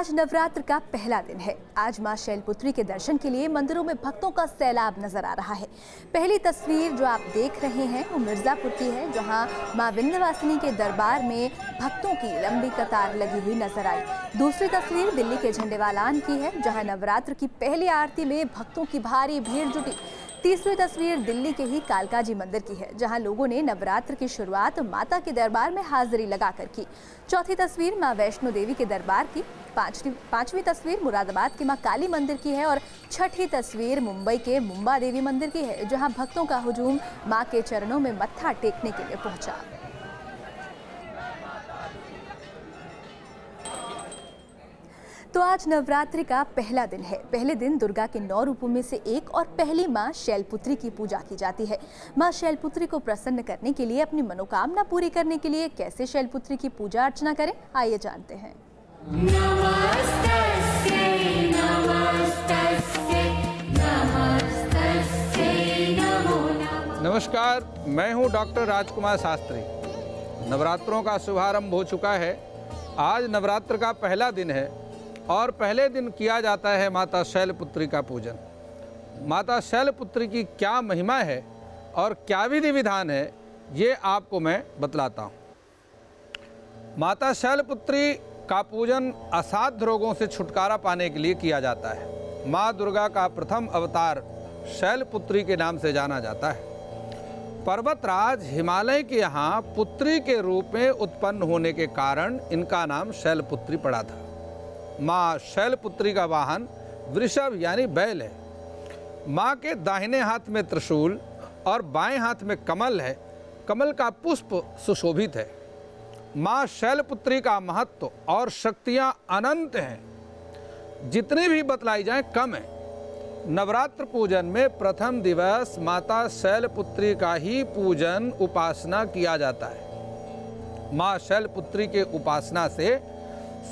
आज नवरात्र का पहला दिन है। आज मां शैलपुत्री के दर्शन के लिए मंदिरों में भक्तों का सैलाब नजर आ रहा है। पहली तस्वीर जो आप देख रहे हैं वो मिर्जापुर की है, जहां मां विंध्यवासिनी के दरबार में भक्तों की लंबी कतार लगी हुई नजर आई। दूसरी तस्वीर दिल्ली के झंडेवालान की है, जहां नवरात्र की पहली आरती में भक्तों की भारी भीड़ जुटी। तीसरी तस्वीर दिल्ली के ही कालकाजी मंदिर की है, जहां लोगों ने नवरात्र की शुरुआत माता के दरबार में हाजिरी लगाकर की। चौथी तस्वीर मां वैष्णो देवी के दरबार की। पांचवी तस्वीर मुरादाबाद के मां काली मंदिर की है और छठी तस्वीर मुंबई के मुंबा देवी मंदिर की है, जहां भक्तों का हुजूम मां के चरणों में मत्था टेकने के लिए पहुंचा। तो आज नवरात्रि का पहला दिन है। पहले दिन दुर्गा के 9 रूपों में से एक और पहली मां शैलपुत्री की पूजा की जाती है। मां शैलपुत्री को प्रसन्न करने के लिए, अपनी मनोकामना पूरी करने के लिए कैसे शैलपुत्री की पूजा अर्चना करें, आइए जानते हैं। नमस्कार, मैं हूं डॉक्टर राजकुमार शास्त्री। नवरात्रों का शुभारंभ हो चुका है। आज नवरात्र का पहला दिन है और पहले दिन किया जाता है माता शैलपुत्री का पूजन। माता शैलपुत्री की क्या महिमा है और क्या विधि विधान है, ये आपको मैं बतलाता हूँ। माता शैलपुत्री का पूजन असाध्य रोगों से छुटकारा पाने के लिए किया जाता है। माँ दुर्गा का प्रथम अवतार शैलपुत्री के नाम से जाना जाता है। पर्वतराज हिमालय के यहाँ पुत्री के रूप में उत्पन्न होने के कारण इनका नाम शैलपुत्री पड़ा था। माँ शैलपुत्री का वाहन वृषभ यानी बैल है। माँ के दाहिने हाथ में त्रिशूल और बाएं हाथ में कमल है। कमल का पुष्प सुशोभित है। माँ शैलपुत्री का महत्व और शक्तियाँ अनंत हैं, जितनी भी बतलाई जाए कम है। नवरात्र पूजन में प्रथम दिवस माता शैलपुत्री का ही पूजन उपासना किया जाता है। माँ शैलपुत्री के उपासना से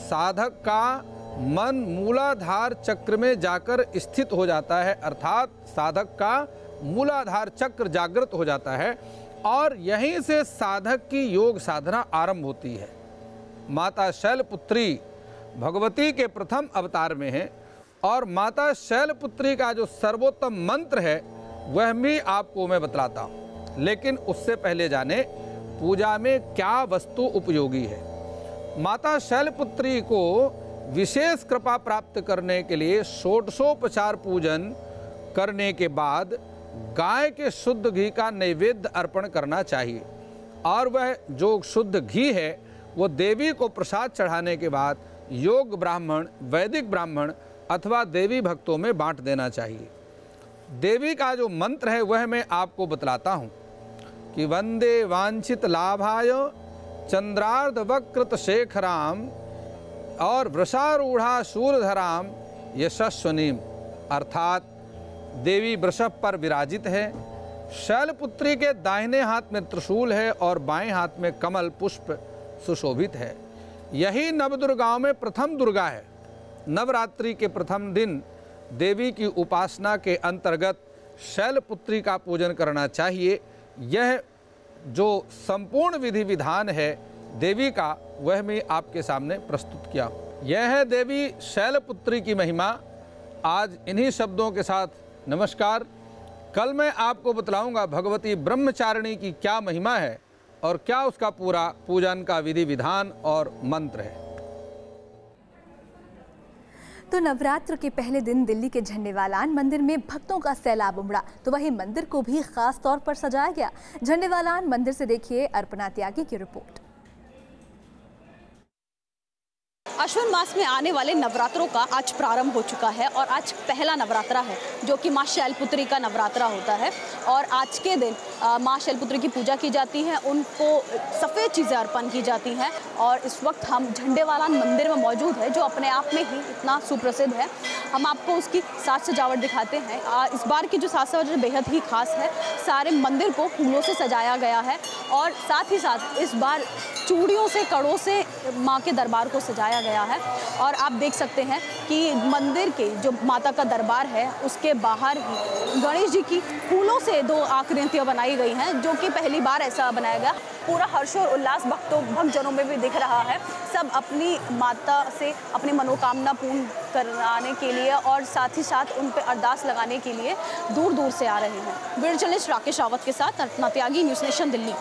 साधक का मन मूलाधार चक्र में जाकर स्थित हो जाता है, अर्थात साधक का मूलाधार चक्र जागृत हो जाता है और यहीं से साधक की योग साधना आरंभ होती है। माता शैलपुत्री भगवती के प्रथम अवतार में है और माता शैलपुत्री का जो सर्वोत्तम मंत्र है वह भी आपको मैं बतलाता हूँ। लेकिन उससे पहले जाने पूजा में क्या वस्तु उपयोगी है। माता शैलपुत्री को विशेष कृपा प्राप्त करने के लिए षोडशोपचार पूजन करने के बाद गाय के शुद्ध घी का नैवेद्य अर्पण करना चाहिए और वह जो शुद्ध घी है वो देवी को प्रसाद चढ़ाने के बाद योग ब्राह्मण, वैदिक ब्राह्मण अथवा देवी भक्तों में बांट देना चाहिए। देवी का जो मंत्र है वह मैं आपको बतलाता हूँ कि वंदे वांछित लाभाय चंद्रार्ध वक्रत शेखराम और वृषारूढ़ा शूरधराम यशस्वनीम, अर्थात देवी वृषभ पर विराजित है। शैलपुत्री के दाहिने हाथ में त्रिशूल है और बाएं हाथ में कमल पुष्प सुशोभित है। यही नवदुर्गाओं में प्रथम दुर्गा है। नवरात्रि के प्रथम दिन देवी की उपासना के अंतर्गत शैलपुत्री का पूजन करना चाहिए। यह जो संपूर्ण विधि विधान है देवी का वह मैं आपके सामने प्रस्तुत किया। यह है देवी शैलपुत्री की महिमा। आज इन्हीं शब्दों के साथ नमस्कार। कल मैं आपको बतलाऊंगा भगवती ब्रह्मचारिणी की क्या महिमा है और क्या उसका पूरा पूजन का विधि विधान और मंत्र है। तो नवरात्र के पहले दिन दिल्ली के झंडेवालान मंदिर में भक्तों का सैलाब उमड़ा, तो वहीं मंदिर को भी खास तौर पर सजाया गया। झंडेवालान मंदिर से देखिए अर्पणा त्यागी की रिपोर्ट। अश्विन मास में आने वाले नवरात्रों का आज प्रारंभ हो चुका है और आज पहला नवरात्रा है जो कि मां शैलपुत्री का नवरात्रा होता है। और आज के दिन मां शैलपुत्री की पूजा की जाती है, उनको सफ़ेद चीज़ें अर्पण की जाती हैं। और इस वक्त हम झंडेवालान मंदिर में मौजूद है जो अपने आप में ही इतना सुप्रसिद्ध है। हम आपको उसकी साज सजावट दिखाते हैं। इस बार की जो साज सजावट बेहद ही खास है। सारे मंदिर को फूलों से सजाया गया है और साथ ही साथ इस बार चूड़ियों से, कड़ों से माँ के दरबार को सजाया गया है। और आप देख सकते हैं कि मंदिर के जो माता का दरबार है उसके बाहर ही गणेश जी की फूलों से 2 आकृतियाँ बनाई गई हैं, जो कि पहली बार ऐसा बनाया गया। पूरा हर्ष और उल्लास भक्तजनों में भी दिख रहा है। सब अपनी माता से अपनी मनोकामना पूर्ण कराने के लिए और साथ ही साथ उन पर अरदास लगाने के लिए दूर दूर से आ रहे हैं। वीडियो जर्नलिस्ट राकेश रावत के साथ अर्चना त्यागी, न्यूज़ नेशन, दिल्ली।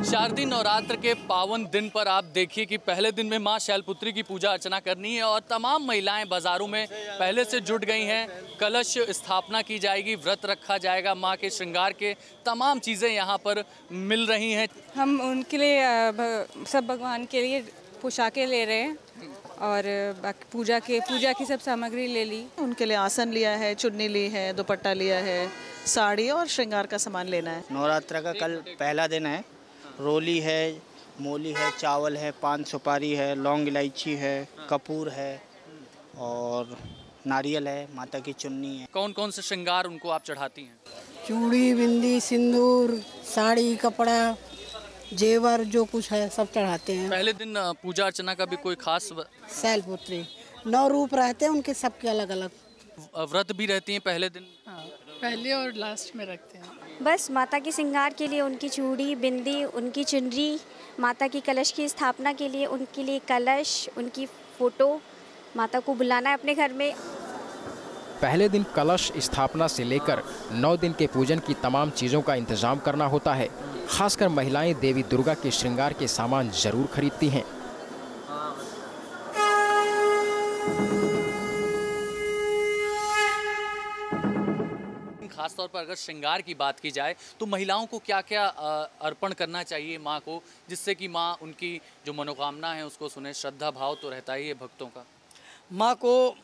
शारदीय नवरात्र के पावन दिन पर आप देखिए कि पहले दिन में मां शैलपुत्री की पूजा अर्चना करनी है और तमाम महिलाएं बाजारों में पहले से जुट गई हैं। कलश स्थापना की जाएगी, व्रत रखा जाएगा, मां के श्रृंगार के तमाम चीज़ें यहां पर मिल रही हैं। हम उनके लिए सब भगवान के लिए पोशाकें ले रहे हैं और बाकी पूजा की सब सामग्री ले ली। उनके लिए आसन लिया है, चुन्नी ली है, दुपट्टा लिया है, साड़ी और श्रृंगार का सामान लेना है। नवरात्र का कल पहला दिन है। रोली है, मूली है, चावल है, पान सुपारी है, लौंग इलायची है, कपूर है और नारियल है, माता की चुन्नी है। कौन कौन से श्रृंगार उनको आप चढ़ाती हैं? चूड़ी, बिंदी, सिंदूर, साड़ी, कपड़ा, जेवर जो कुछ है सब चढ़ाते हैं। पहले दिन पूजा अर्चना का भी कोई खास? शैलपुत्री 9 रूप रहते हैं उनके, सबके अलग अलग। व्रत भी रहती हैं पहले दिन? पहले और लास्ट में रखते हैं। बस माता के श्रृंगार के लिए उनकी चूड़ी, बिंदी, उनकी चुनरी, माता की कलश की स्थापना के लिए उनके लिए कलश, उनकी फ़ोटो, माता को बुलाना है अपने घर में। पहले दिन कलश स्थापना से लेकर 9 दिन के पूजन की तमाम चीज़ों का इंतजाम करना होता है। खासकर महिलाएं देवी दुर्गा के श्रृंगार के सामान जरूर खरीदती हैं। खासतौर पर अगर श्रृंगार की बात की जाए तो महिलाओं को क्या क्या अर्पण करना चाहिए माँ को, जिससे कि माँ उनकी जो मनोकामना है उसको सुने? श्रद्धा भाव तो रहता ही है भक्तों का। माँ को,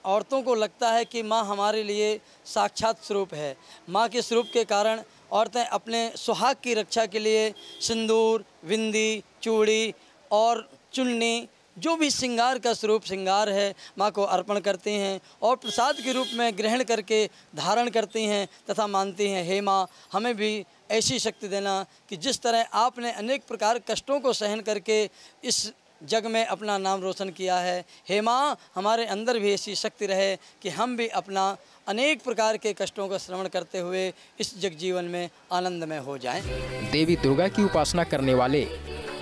औरतों को लगता है कि माँ हमारे लिए साक्षात स्वरूप है। माँ के स्वरूप के कारण औरतें अपने सुहाग की रक्षा के लिए सिंदूर, बिंदी, चूड़ी और चुन्नी, जो भी श्रृंगार का स्वरूप श्रृंगार है, माँ को अर्पण करती हैं और प्रसाद के रूप में ग्रहण करके धारण करती हैं तथा मानती हैं, हे माँ हमें भी ऐसी शक्ति देना कि जिस तरह आपने अनेक प्रकार कष्टों को सहन करके इस जग में अपना नाम रोशन किया है, हे माँ हमारे अंदर भी ऐसी शक्ति रहे कि हम भी अपना अनेक प्रकार के कष्टों का श्रवण करते हुए इस जग जीवन में आनंदमय हो जाएं। देवी दुर्गा की उपासना करने वाले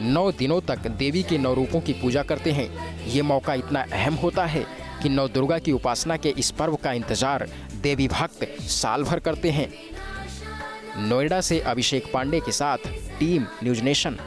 9 दिनों तक देवी के 9 रूपों की पूजा करते हैं। ये मौका इतना अहम होता है कि 9 दुर्गा की उपासना के इस पर्व का इंतजार देवी भक्त साल भर करते हैं। नोएडा से अभिषेक पांडे के साथ टीम न्यूज़ नेशन।